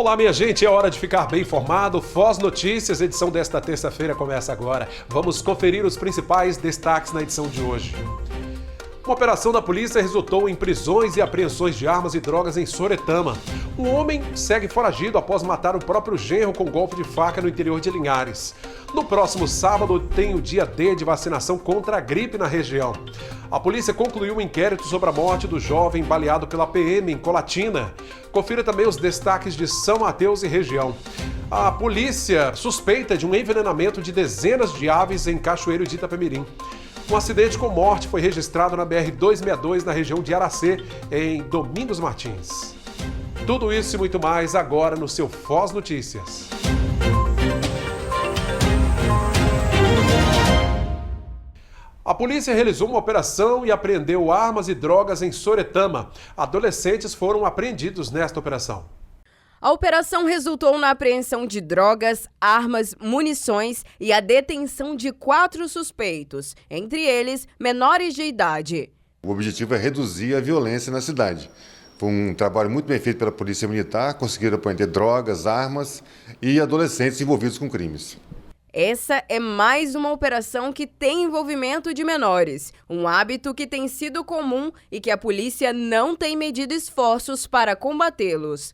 Olá, minha gente, é hora de ficar bem informado. Foz Notícias, edição desta terça-feira começa agora. Vamos conferir os principais destaques na edição de hoje. Uma operação da polícia resultou em prisões e apreensões de armas e drogas em Soretama. Um homem segue foragido após matar o próprio genro com golpe de faca no interior de Linhares. No próximo sábado tem o dia D de vacinação contra a gripe na região. A polícia concluiu um inquérito sobre a morte do jovem baleado pela PM em Colatina. Confira também os destaques de São Mateus e região. A polícia suspeita de um envenenamento de dezenas de aves em Cachoeiro de Itapemirim. Um acidente com morte foi registrado na BR-262 na região de Aracê, em Domingos Martins. Tudo isso e muito mais agora no seu Foz Notícias. A polícia realizou uma operação e apreendeu armas e drogas em Soretama. Adolescentes foram apreendidos nesta operação. A operação resultou na apreensão de drogas, armas, munições e a detenção de 4 suspeitos, entre eles menores de idade. O objetivo é reduzir a violência na cidade. Foi um trabalho muito bem feito pela Polícia Militar, conseguiram apreender drogas, armas e adolescentes envolvidos com crimes. Essa é mais uma operação que tem envolvimento de menores, um hábito que tem sido comum e que a polícia não tem medido esforços para combatê-los.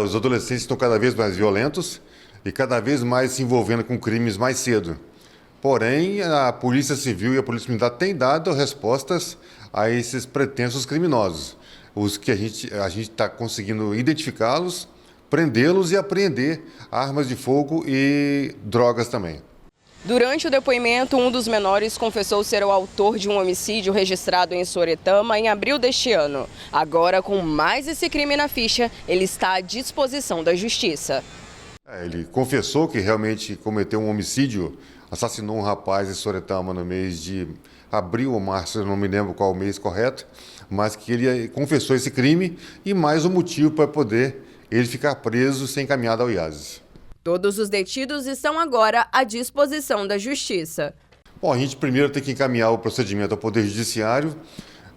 Os adolescentes estão cada vez mais violentos e cada vez mais se envolvendo com crimes mais cedo. Porém, a Polícia Civil e a Polícia Militar têm dado respostas a esses pretensos criminosos, os que a gente está conseguindo identificá-los, prendê-los e apreender armas de fogo e drogas também. Durante o depoimento, um dos menores confessou ser o autor de um homicídio registrado em Soretama em abril deste ano. Agora, com mais esse crime na ficha, ele está à disposição da justiça. Ele confessou que realmente cometeu um homicídio, assassinou um rapaz em Soretama no mês de abril ou março, eu não me lembro qual o mês correto, mas que ele confessou esse crime e mais um motivo para poder ele ficar preso sem encaminhado ao IASES. Todos os detidos estão agora à disposição da Justiça. Bom, a gente primeiro tem que encaminhar o procedimento ao Poder Judiciário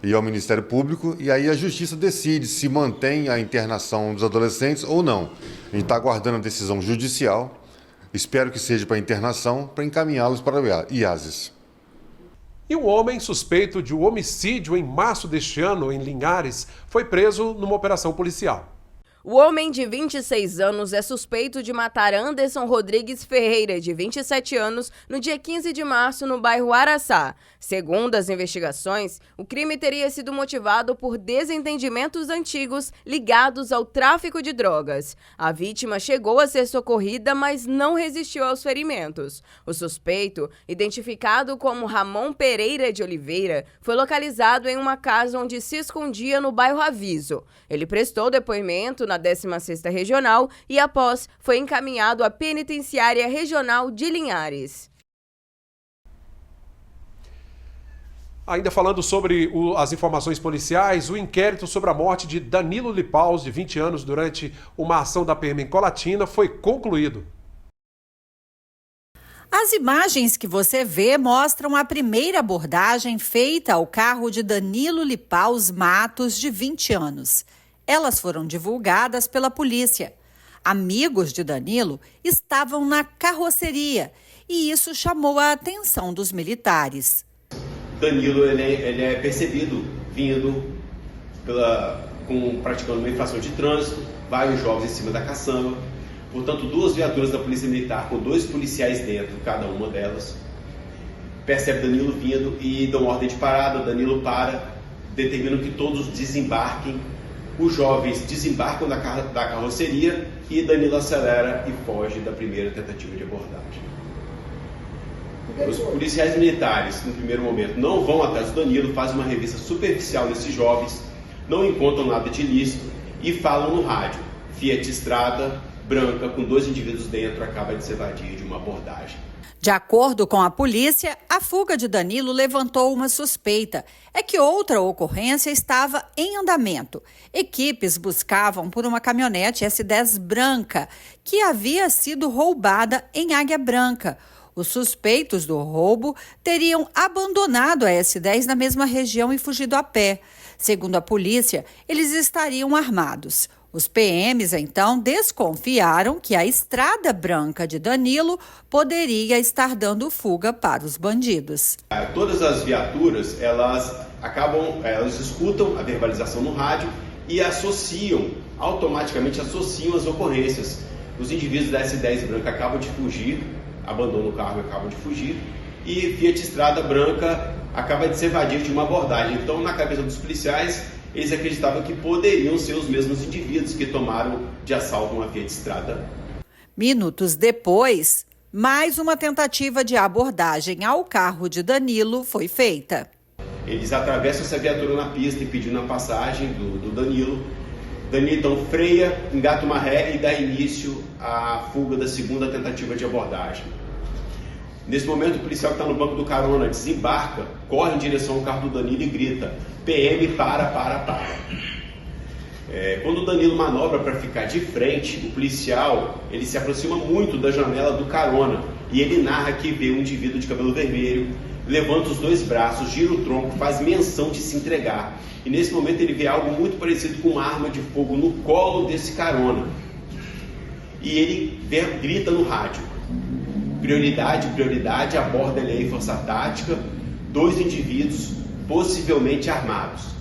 e ao Ministério Público, e aí a Justiça decide se mantém a internação dos adolescentes ou não. A gente está aguardando a decisão judicial, espero que seja para internação, para encaminhá-los para o IASES. E um homem suspeito de um homicídio em março deste ano, em Linhares, foi preso numa operação policial. O homem de 26 anos é suspeito de matar Anderson Rodrigues Ferreira, de 27 anos, no dia 15 de março, no bairro Araçá. Segundo as investigações, o crime teria sido motivado por desentendimentos antigos ligados ao tráfico de drogas. A vítima chegou a ser socorrida, mas não resistiu aos ferimentos. O suspeito, identificado como Ramon Pereira de Oliveira, foi localizado em uma casa onde se escondia no bairro Aviso. Ele prestou depoimento na 16ª Regional e, após, foi encaminhado à Penitenciária Regional de Linhares. Ainda falando sobre as informações policiais, o inquérito sobre a morte de Danilo Lipaus, de 20 anos, durante uma ação da PM em Colatina, foi concluído. As imagens que você vê mostram a primeira abordagem feita ao carro de Danilo Lipaus Matos, de 20 anos. Elas foram divulgadas pela polícia. Amigos de Danilo estavam na carroceria e isso chamou a atenção dos militares. Danilo ele é percebido vindo praticando uma infração de trânsito, vários jovens em cima da caçamba. Portanto, 2 viaturas da Polícia Militar com 2 policiais dentro, cada uma delas, percebe Danilo vindo e dão ordem de parada. Danilo para, determinam que todos desembarquem. Os jovens desembarcam da carroceria e Danilo acelera e foge da primeira tentativa de abordagem. Os policiais militares, no primeiro momento, não vão atrás do Danilo, fazem uma revista superficial desses jovens, não encontram nada de ilícito e falam no rádio. Fiat Strada branca com 2 indivíduos dentro acaba de se evadir de uma abordagem. De acordo com a polícia, a fuga de Danilo levantou uma suspeita. É que outra ocorrência estava em andamento. Equipes buscavam por uma caminhonete S10 branca que havia sido roubada em Águia Branca. Os suspeitos do roubo teriam abandonado a S10 na mesma região e fugido a pé. Segundo a polícia, eles estariam armados. Os PMs, então, desconfiaram que a estrada branca de Danilo poderia estar dando fuga para os bandidos. Todas as viaturas, elas escutam a verbalização no rádio e automaticamente associam as ocorrências. Os indivíduos da S10 branca acabam de fugir, abandonam o carro e acabam de fugir, e Fiat Estrada branca acaba de se evadir de uma abordagem. Então, na cabeça dos policiais, eles acreditavam que poderiam ser os mesmos indivíduos que tomaram de assalto uma Fiat Estrada. Minutos depois, mais uma tentativa de abordagem ao carro de Danilo foi feita. Eles atravessam essa viatura na pista impedindo a passagem do Danilo. Danilo então freia, engata uma ré e dá início à fuga da segunda tentativa de abordagem. Nesse momento, o policial que está no banco do carona desembarca, corre em direção ao carro do Danilo e grita: PM, para. Quando o Danilo manobra para ficar de frente, o policial ele se aproxima muito da janela do carona e ele narra que vê um indivíduo de cabelo vermelho, levanta os dois braços, gira o tronco, faz menção de se entregar. E nesse momento ele vê algo muito parecido com uma arma de fogo no colo desse carona. E ele grita no rádio: prioridade, aborda ele aí, força tática, 2 indivíduos possivelmente armados.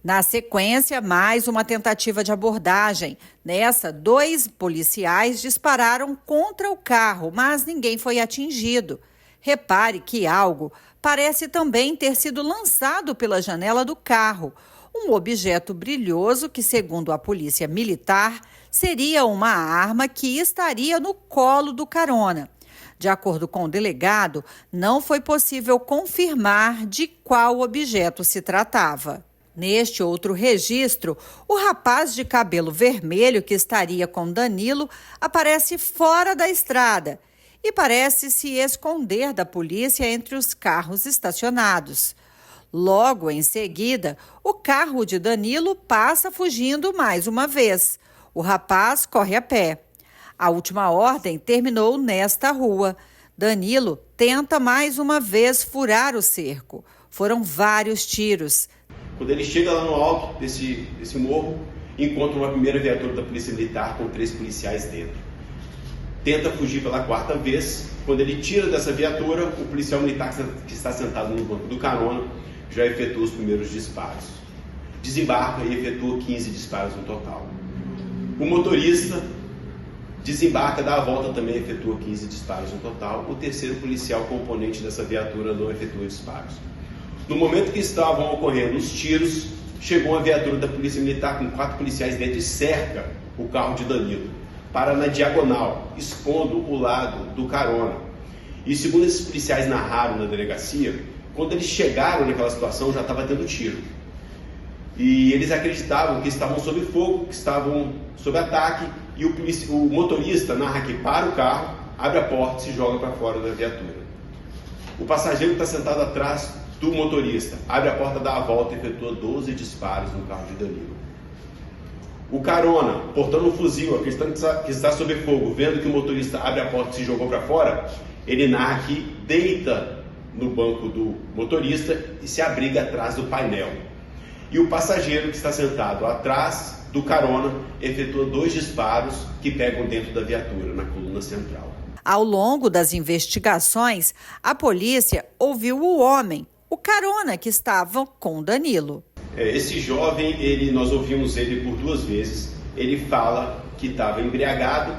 Na sequência, mais uma tentativa de abordagem. Nessa, 2 policiais dispararam contra o carro, mas ninguém foi atingido. Repare que algo parece também ter sido lançado pela janela do carro. Um objeto brilhoso que, segundo a polícia militar, seria uma arma que estaria no colo do carona. De acordo com o delegado, não foi possível confirmar de qual objeto se tratava. Neste outro registro, o rapaz de cabelo vermelho que estaria com Danilo aparece fora da estrada e parece se esconder da polícia entre os carros estacionados. Logo em seguida, o carro de Danilo passa fugindo mais uma vez. O rapaz corre a pé. A última ordem terminou nesta rua. Danilo tenta mais uma vez furar o cerco. Foram vários tiros. Quando ele chega lá no alto desse morro, encontra uma primeira viatura da Polícia Militar com 3 policiais dentro. Tenta fugir pela 4ª vez. Quando ele tira dessa viatura, o policial militar que está sentado no banco do carona já efetua os primeiros disparos. Desembarca e efetua 15 disparos no total. O motorista desembarca, dá a volta também, efetua 15 disparos no total. O terceiro policial componente dessa viatura não efetua disparos. No momento que estavam ocorrendo os tiros, chegou uma viatura da Polícia Militar com 4 policiais dentro e cerca o carro de Danilo. Para na diagonal, expondo o lado do carona. E segundo esses policiais narraram na delegacia, quando eles chegaram naquela situação já estava tendo tiro. E eles acreditavam que estavam sob fogo, que estavam sob ataque, e o motorista narra que para o carro, abre a porta e se joga para fora da viatura. O passageiro que está sentado atrás do motorista abre a porta, dá a volta e efetua 12 disparos no carro de Danilo. O carona, portando um fuzil, acreditando que está sob fogo, vendo que o motorista abre a porta e se jogou para fora, ele narra que deita no banco do motorista e se abriga atrás do painel. E o passageiro que está sentado atrás do carona efetua 2 disparos que pegam dentro da viatura, na coluna central. Ao longo das investigações, a polícia ouviu o homem, o carona que estava com Danilo. Esse jovem, nós ouvimos ele por 2 vezes. Ele fala que estava embriagado,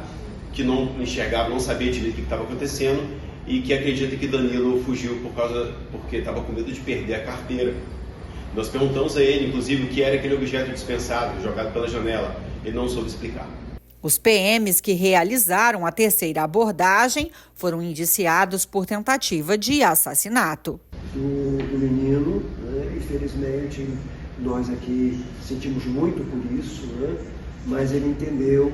que não enxergava, não sabia direito o que estava acontecendo e que acredita que Danilo fugiu porque estava com medo de perder a carteira. Nós perguntamos a ele, inclusive, o que era aquele objeto dispensável, jogado pela janela. Ele não soube explicar. Os PMs que realizaram a terceira abordagem foram indiciados por tentativa de assassinato. Do menino, né? Infelizmente, nós aqui sentimos muito por isso, né? Mas ele entendeu,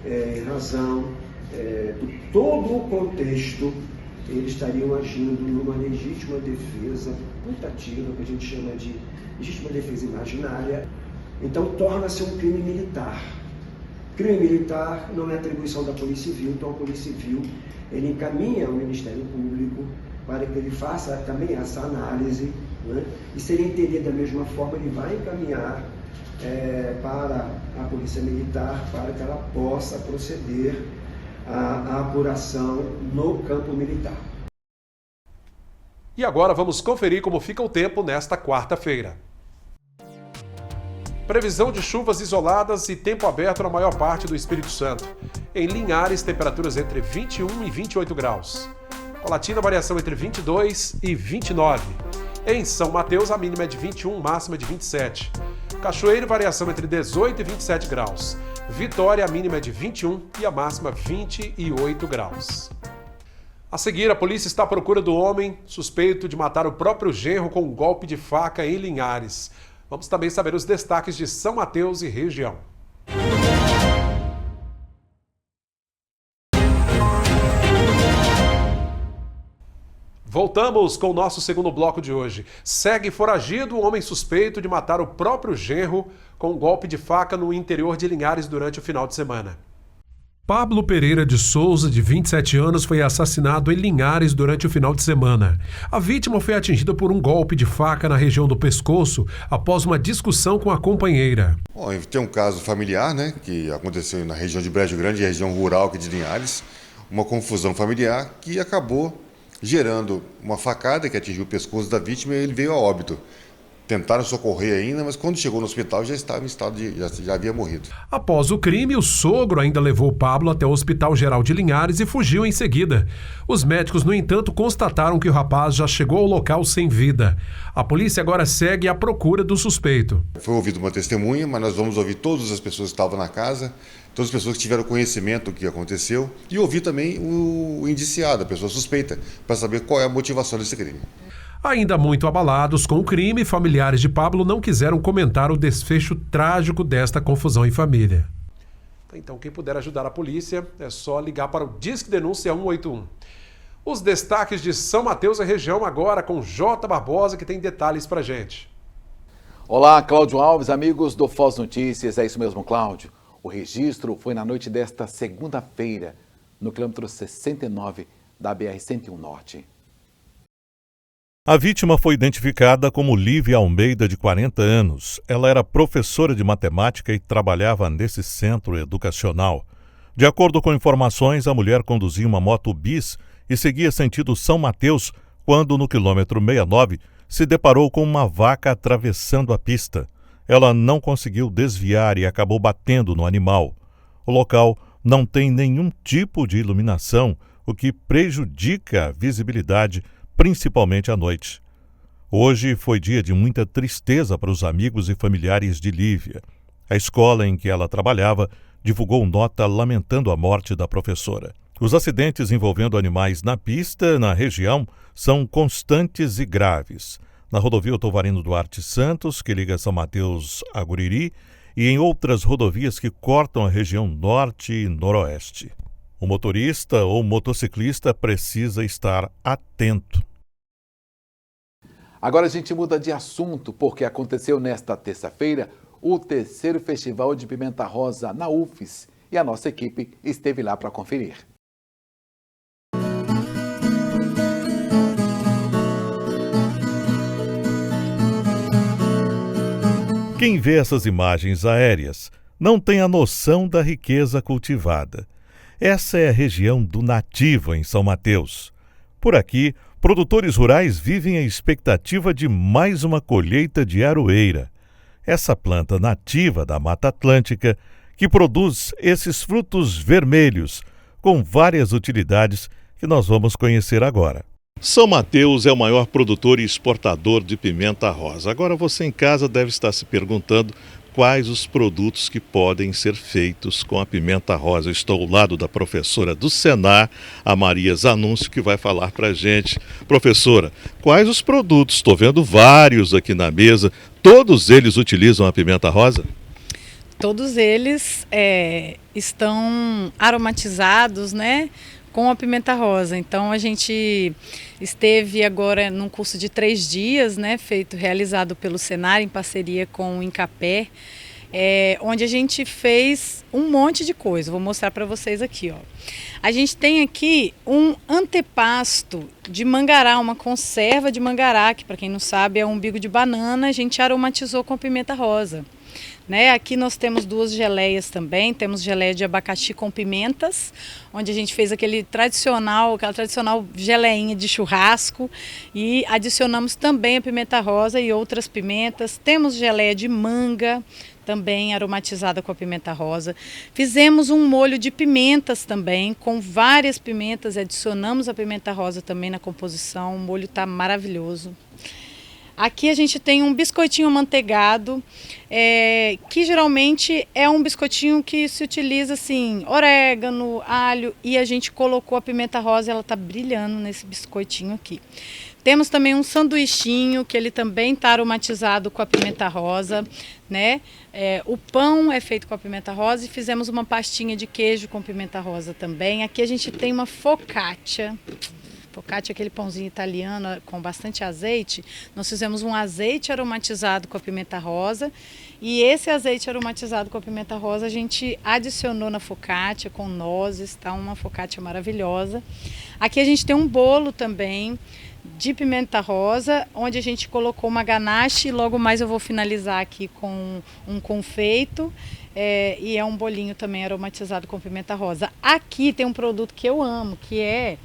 em razão de todo o contexto, eles estariam agindo numa legítima defesa putativa, que a gente chama de legítima defesa imaginária. Então, torna-se um crime militar. Crime militar não é atribuição da Polícia Civil, então a Polícia Civil ele encaminha ao Ministério Público para que ele faça também essa análise, né? E se ele entender da mesma forma, ele vai encaminhar para à Polícia Militar para que ela possa proceder à apuração no campo militar. E agora vamos conferir como fica o tempo nesta quarta-feira. Previsão de chuvas isoladas e tempo aberto na maior parte do Espírito Santo. Em Linhares, temperaturas entre 21 e 28 graus. Colatina, variação entre 22 e 29. Em São Mateus, a mínima é de 21, máxima de 27. Cachoeiro, variação entre 18 e 27 graus. Vitória, a mínima é de 21 e a máxima 28 graus. A seguir, a polícia está à procura do homem suspeito de matar o próprio genro com um golpe de faca em Linhares. Vamos também saber os destaques de São Mateus e região. Voltamos com o nosso segundo bloco de hoje. Segue foragido o homem suspeito de matar o próprio genro com um golpe de faca no interior de Linhares durante o final de semana. Pablo Pereira de Souza, de 27 anos, foi assassinado em Linhares durante o final de semana. A vítima foi atingida por um golpe de faca na região do pescoço após uma discussão com a companheira. Bom, tem um caso familiar, né, que aconteceu na região de Brejo Grande, região rural aqui de Linhares, uma confusão familiar que acabou gerando uma facada que atingiu o pescoço da vítima e ele veio a óbito. Tentaram socorrer ainda, mas quando chegou no hospital já estava em estado de... já havia morrido. Após o crime, o sogro ainda levou Pablo até o Hospital Geral de Linhares e fugiu em seguida. Os médicos, no entanto, constataram que o rapaz já chegou ao local sem vida. A polícia agora segue à procura do suspeito. Foi ouvida uma testemunha, mas nós vamos ouvir todas as pessoas que estavam na casa, todas as pessoas que tiveram conhecimento do que aconteceu e ouvir também o indiciado, a pessoa suspeita, para saber qual é a motivação desse crime. Ainda muito abalados com o crime, familiares de Pablo não quiseram comentar o desfecho trágico desta confusão em família. Então, quem puder ajudar a polícia, é só ligar para o Disque Denúncia 181. Os destaques de São Mateus e região agora com J. Barbosa, que tem detalhes para a gente. Olá, Cláudio Alves, amigos do Foz Notícias. É isso mesmo, Cláudio. O registro foi na noite desta segunda-feira, no quilômetro 69 da BR-101 Norte. A vítima foi identificada como Lívia Almeida, de 40 anos. Ela era professora de matemática e trabalhava nesse centro educacional. De acordo com informações, a mulher conduzia uma moto bis e seguia sentido São Mateus quando, no quilômetro 69, se deparou com uma vaca atravessando a pista. Ela não conseguiu desviar e acabou batendo no animal. O local não tem nenhum tipo de iluminação, o que prejudica a visibilidade, principalmente à noite. Hoje foi dia de muita tristeza para os amigos e familiares de Lívia. A escola em que ela trabalhava divulgou nota lamentando a morte da professora. Os acidentes envolvendo animais na pista, na região, são constantes e graves. Na rodovia Tovarino Duarte Santos, que liga São Mateus a Guriri, e em outras rodovias que cortam a região norte e noroeste. O motorista ou motociclista precisa estar atento. Agora a gente muda de assunto, porque aconteceu nesta terça-feira o terceiro Festival de Pimenta Rosa na UFES e a nossa equipe esteve lá para conferir. Quem vê essas imagens aéreas não tem a noção da riqueza cultivada. Essa é a região do Nativa, em São Mateus. Por aqui, produtores rurais vivem a expectativa de mais uma colheita de aroeira. Essa planta nativa da Mata Atlântica que produz esses frutos vermelhos, com várias utilidades que nós vamos conhecer agora. São Mateus é o maior produtor e exportador de pimenta rosa. Agora você em casa deve estar se perguntando quais os produtos que podem ser feitos com a pimenta rosa. Eu estou ao lado da professora do Senar, a Maria Zanúncio, que vai falar para a gente. Professora, quais os produtos? Estou vendo vários aqui na mesa. Todos eles utilizam a pimenta rosa? Todos eles estão aromatizados, né, com a pimenta rosa. Então a gente esteve agora num curso de 3 dias, né, realizado pelo Senar em parceria com o Incapé, onde a gente fez um monte de coisa. Vou mostrar para vocês aqui, ó. A gente tem aqui um antepasto de mangará, uma conserva de mangará, que para quem não sabe é um umbigo de banana, a gente aromatizou com a pimenta rosa. né? Aqui nós temos 2 geleias também, temos geleia de abacaxi com pimentas, onde a gente fez aquela tradicional geleinha de churrasco e adicionamos também a pimenta rosa e outras pimentas. Temos geleia de manga, também aromatizada com a pimenta rosa. Fizemos um molho de pimentas também, com várias pimentas, adicionamos a pimenta rosa também na composição, o molho está maravilhoso. Aqui a gente tem um biscoitinho amanteigado, que geralmente é um biscoitinho que se utiliza assim, orégano, alho, e a gente colocou a pimenta rosa e ela está brilhando nesse biscoitinho aqui. Temos também um sanduichinho, que ele também está aromatizado com a pimenta rosa, né? O pão é feito com a pimenta rosa e fizemos uma pastinha de queijo com pimenta rosa também. Aqui a gente tem uma focaccia. Focaccia é aquele pãozinho italiano com bastante azeite. Nós fizemos um azeite aromatizado com a pimenta rosa. E esse azeite aromatizado com a pimenta rosa a gente adicionou na focaccia com nozes, tá? Uma focaccia maravilhosa. Aqui a gente tem um bolo também de pimenta rosa, onde a gente colocou uma ganache, e logo mais eu vou finalizar aqui com um confeito, e é um bolinho também aromatizado com pimenta rosa. Aqui tem um produto que eu amo, que é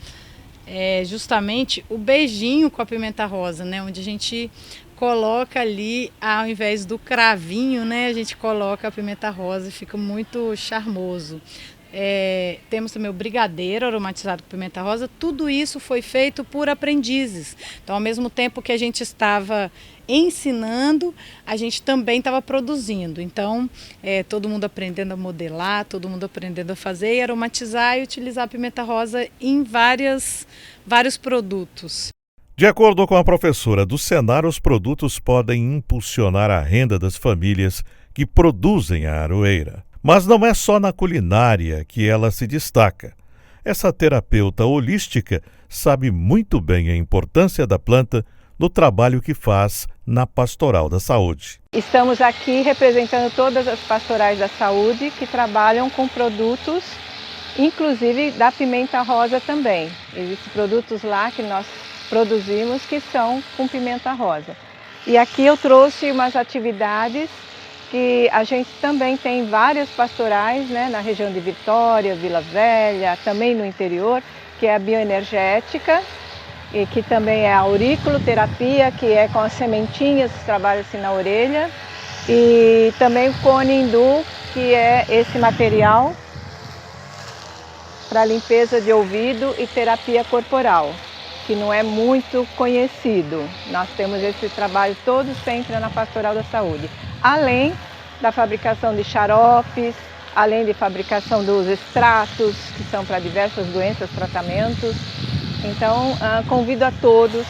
justamente o beijinho com a pimenta rosa, né? Onde a gente coloca ali, ao invés do cravinho, né? A gente coloca a pimenta rosa e fica muito charmoso. Temos também o brigadeiro aromatizado com pimenta rosa. Tudo isso foi feito por aprendizes. Então, ao mesmo tempo que a gente estava ensinando, a gente também estava produzindo. Então, todo mundo aprendendo a modelar, todo mundo aprendendo a fazer e aromatizar e utilizar a pimenta rosa em vários produtos. De acordo com a professora do Senar, os produtos podem impulsionar a renda das famílias que produzem a aroeira. Mas não é só na culinária que ela se destaca. Essa terapeuta holística sabe muito bem a importância da planta no trabalho que faz na Pastoral da Saúde. Estamos aqui representando todas as pastorais da saúde que trabalham com produtos, inclusive da pimenta rosa também. Existem produtos lá que nós produzimos que são com pimenta rosa. E aqui eu trouxe umas atividades que a gente também tem várias pastorais, né, na região de Vitória, Vila Velha, também no interior, que é a bioenergética, e que também é a auriculoterapia, que é com as sementinhas que trabalha-se na orelha, e também o cone hindu, que é esse material para limpeza de ouvido e terapia corporal, que não é muito conhecido. Nós temos esse trabalho todo sempre na Pastoral da Saúde. Além da fabricação de xaropes, além de fabricação dos extratos, que são para diversas doenças, tratamentos. Então, convido a todos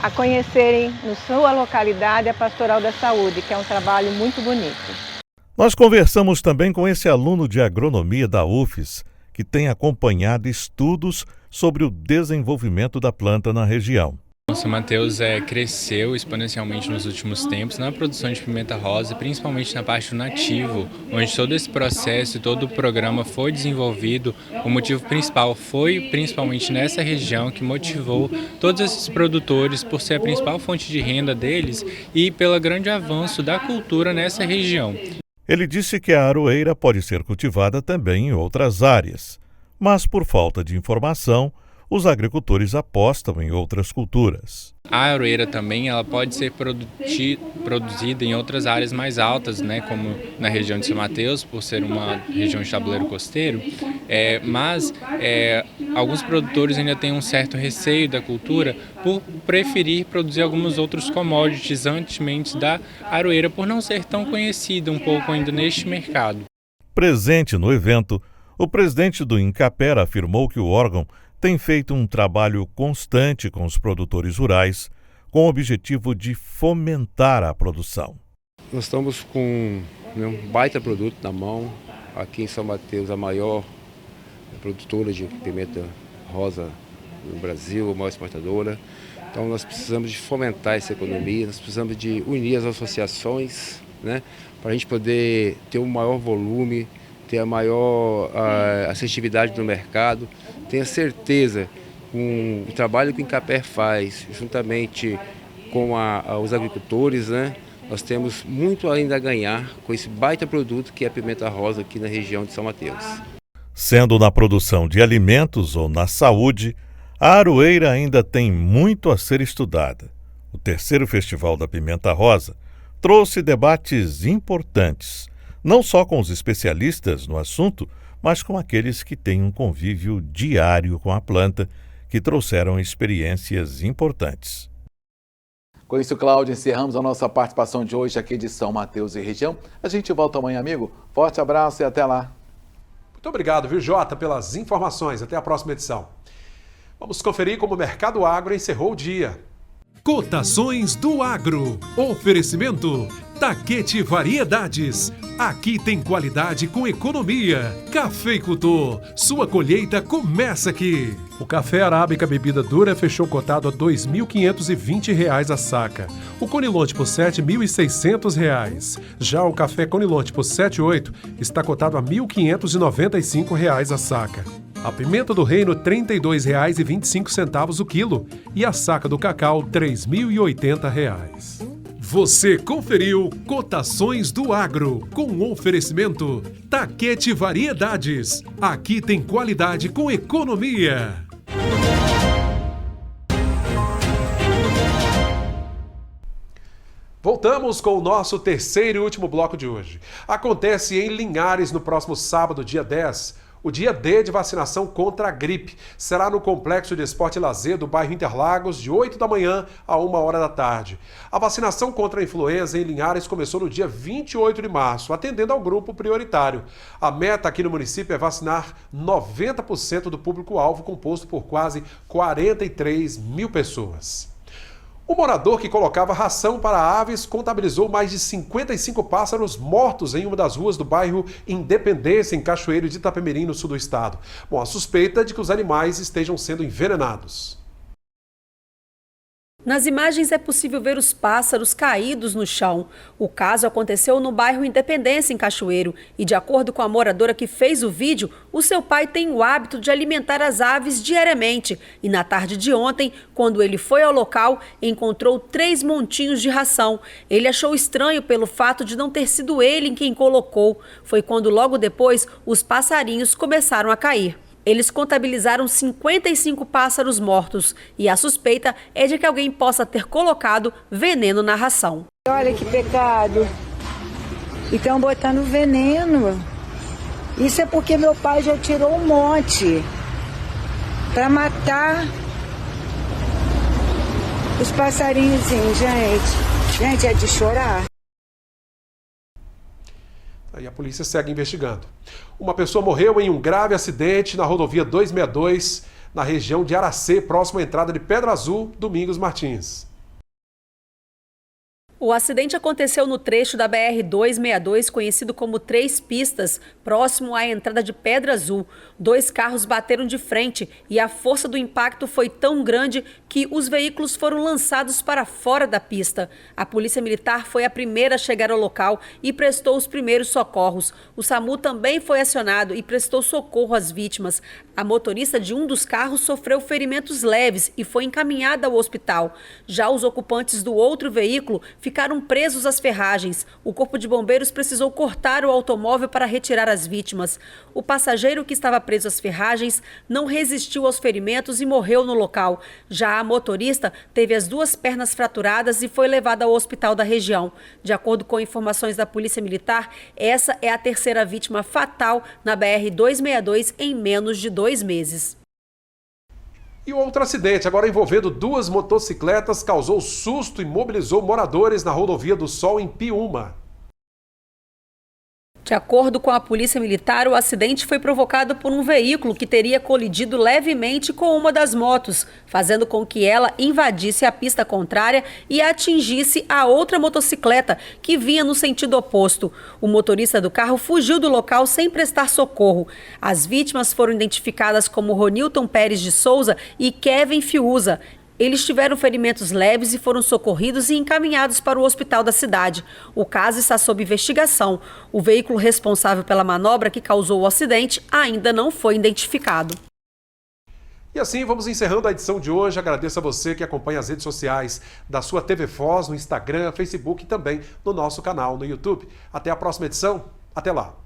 a conhecerem na sua localidade a Pastoral da Saúde, que é um trabalho muito bonito. Nós conversamos também com esse aluno de agronomia da UFES, que tem acompanhado estudos sobre o desenvolvimento da planta na região. O São Mateus cresceu exponencialmente nos últimos tempos na produção de pimenta rosa, principalmente na parte do nativo, onde todo esse processo e todo o programa foi desenvolvido. O motivo principal foi principalmente nessa região que motivou todos esses produtores por ser a principal fonte de renda deles e pelo grande avanço da cultura nessa região. Ele disse que a aroeira pode ser cultivada também em outras áreas, mas por falta de informação, os agricultores apostam em outras culturas. A aroeira também ela pode ser produzida em outras áreas mais altas, né, como na região de São Mateus, por ser uma região de tabuleiro costeiro, mas alguns produtores ainda têm um certo receio da cultura por preferir produzir alguns outros commodities antes da aroeira, por não ser tão conhecida um pouco ainda neste mercado. Presente no evento, o presidente do Incaper afirmou que o órgão tem feito um trabalho constante com os produtores rurais, com o objetivo de fomentar a produção. Nós estamos com um baita produto na mão. Aqui em São Mateus, a maior produtora de pimenta rosa no Brasil, a maior exportadora. Então nós precisamos de fomentar essa economia, nós precisamos de unir as associações, né, para a gente poder ter um maior volume, ter a maior assertividade no mercado. Tenha certeza, com o trabalho que o Incaper faz, juntamente com os agricultores, né, nós temos muito ainda a ganhar com esse baita produto que é a pimenta rosa aqui na região de São Mateus. Sendo na produção de alimentos ou na saúde, a aroeira ainda tem muito a ser estudada. O terceiro Festival da Pimenta Rosa trouxe debates importantes, não só com os especialistas no assunto, mas com aqueles que têm um convívio diário com a planta, que trouxeram experiências importantes. Com isso, Cláudio, encerramos a nossa participação de hoje aqui de São Mateus e região. A gente volta amanhã, amigo. Forte abraço e até lá. Muito obrigado, viu, Jota, pelas informações. Até a próxima edição. Vamos conferir como o Mercado Agro encerrou o dia. Cotações do Agro. Oferecimento Taquete Variedades. Aqui tem qualidade com economia. Cafeicultor. Sua colheita começa aqui. O café arábica bebida dura fechou cotado a R$ 2.520 a saca. O Conilon tipo 7, R$ 1.600. Já o café Conilon tipo 78 está cotado a R$ 1.595 a saca. A pimenta do reino, R$ 32,25 o quilo. E a saca do cacau, R$ 3.080. Você conferiu Cotações do Agro, com oferecimento Taquete Variedades. Aqui tem qualidade com economia. Voltamos com o nosso terceiro e último bloco de hoje. Acontece em Linhares no próximo sábado, dia 10. O dia D de vacinação contra a gripe será no Complexo de Esporte e Lazer do bairro Interlagos, de 8 da manhã a 1 hora da tarde. A vacinação contra a influenza em Linhares começou no dia 28 de março, atendendo ao grupo prioritário. A meta aqui no município é vacinar 90% do público-alvo, composto por quase 43 mil pessoas. O morador que colocava ração para aves contabilizou mais de 55 pássaros mortos em uma das ruas do bairro Independência, em Cachoeiro de Itapemirim, no sul do estado. Bom, a suspeita é de que os animais estejam sendo envenenados. Nas imagens é possível ver os pássaros caídos no chão. O caso aconteceu no bairro Independência, em Cachoeiro, e de acordo com a moradora que fez o vídeo, o seu pai tem o hábito de alimentar as aves diariamente. E na tarde de ontem, quando ele foi ao local, encontrou 3 montinhos de ração. Ele achou estranho pelo fato de não ter sido ele quem colocou. Foi quando logo depois os passarinhos começaram a cair. Eles contabilizaram 55 pássaros mortos e a suspeita é de que alguém possa ter colocado veneno na ração. Olha que pecado. E estão botando veneno. Isso é porque meu pai já tirou um monte para matar os passarinhozinhos, gente. Gente, é de chorar. E a polícia segue investigando. Uma pessoa morreu em um grave acidente na rodovia 262, na região de Aracê, próximo à entrada de Pedra Azul, Domingos Martins. O acidente aconteceu no trecho da BR-262, conhecido como Três Pistas, próximo à entrada de Pedra Azul. 2 carros bateram de frente e a força do impacto foi tão grande que os veículos foram lançados para fora da pista. A Polícia Militar foi a primeira a chegar ao local e prestou os primeiros socorros. O SAMU também foi acionado e prestou socorro às vítimas. A motorista de um dos carros sofreu ferimentos leves e foi encaminhada ao hospital. Já os ocupantes do outro veículo ficaram presos às ferragens. O Corpo de Bombeiros precisou cortar o automóvel para retirar as vítimas. O passageiro que estava preso às ferragens não resistiu aos ferimentos e morreu no local. Já a motorista teve as 2 pernas fraturadas e foi levada ao hospital da região. De acordo com informações da Polícia Militar, essa é a 3ª vítima fatal na BR-262 em menos de 2 meses. E outro acidente, agora envolvendo 2 motocicletas, causou susto e mobilizou moradores na rodovia do Sol, em Piúma. De acordo com a Polícia Militar, o acidente foi provocado por um veículo que teria colidido levemente com uma das motos, fazendo com que ela invadisse a pista contrária e atingisse a outra motocicleta que vinha no sentido oposto. O motorista do carro fugiu do local sem prestar socorro. As vítimas foram identificadas como Ronilton Pérez de Souza e Kevin Fiuza. Eles tiveram ferimentos leves e foram socorridos e encaminhados para o hospital da cidade. O caso está sob investigação. O veículo responsável pela manobra que causou o acidente ainda não foi identificado. E assim vamos encerrando a edição de hoje. Agradeço a você que acompanha as redes sociais da sua TV Foz, no Instagram, Facebook e também no nosso canal no YouTube. Até a próxima edição. Até lá.